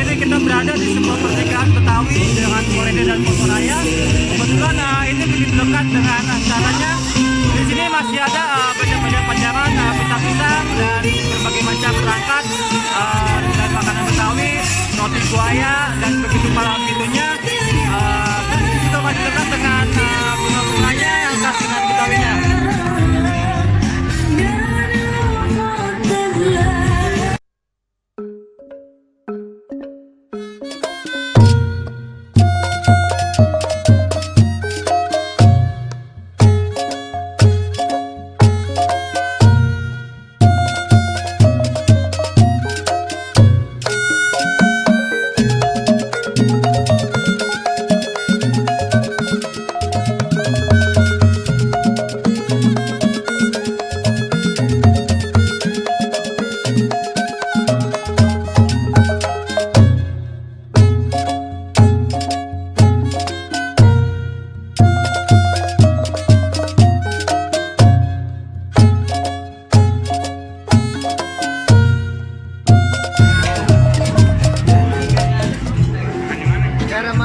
ini kita berada di sebuah pernikahan Betawi dengan Korede dan Motoraya. Kebetulan ini begitu dekat dengan acaranya. Di sini masih ada banyak panjangan, pisang-pisang dan berbagai macam perangkat dan makanan Betawi, roti buaya dan begitu begitunya. Kita masih dekat dengan bunga-bunganya yang khas dengan Betawinya.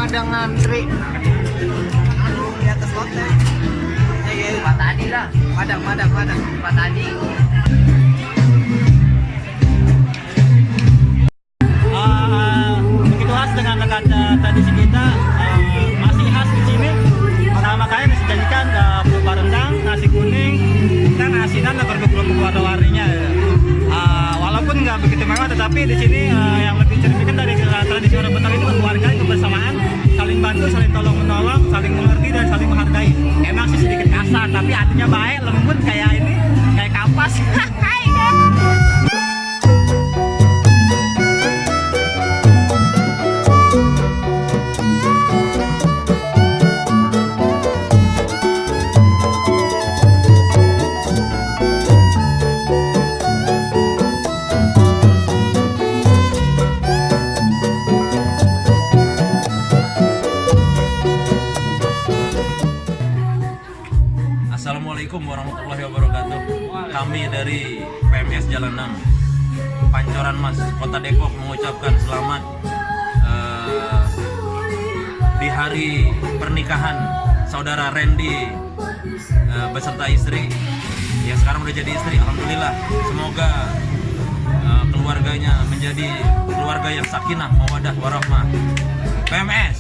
Madang ngantri di atas hotel. Pak Tadi lah, Madang Pak Tadi. Begitu khas dengan dekat tradisi kita, masih khas di sini. Makanya disajikan berupa rendang, nasi kuning, dan asinan dan berbentuk warna-warninya. Walaupun nggak begitu mewah, tetapi di sini yang lebih cerminan dari tradisi orang Betawi itu keluarga, kebersamaan, saling bantu, saling tolong menolong, saling mengerti dan saling menghargai. Emang sih sedikit kasar, tapi artinya baik, lembut kayak ini, kayak kapas. Assalamualaikum warahmatullahi wabarakatuh. Kami dari PMS Jalan 6 Pancoran Mas, Kota Depok mengucapkan selamat di hari pernikahan saudara Randy beserta istri yang sekarang udah jadi istri. Alhamdulillah, semoga keluarganya menjadi keluarga yang sakinah, mawaddah, warahmah. PMS.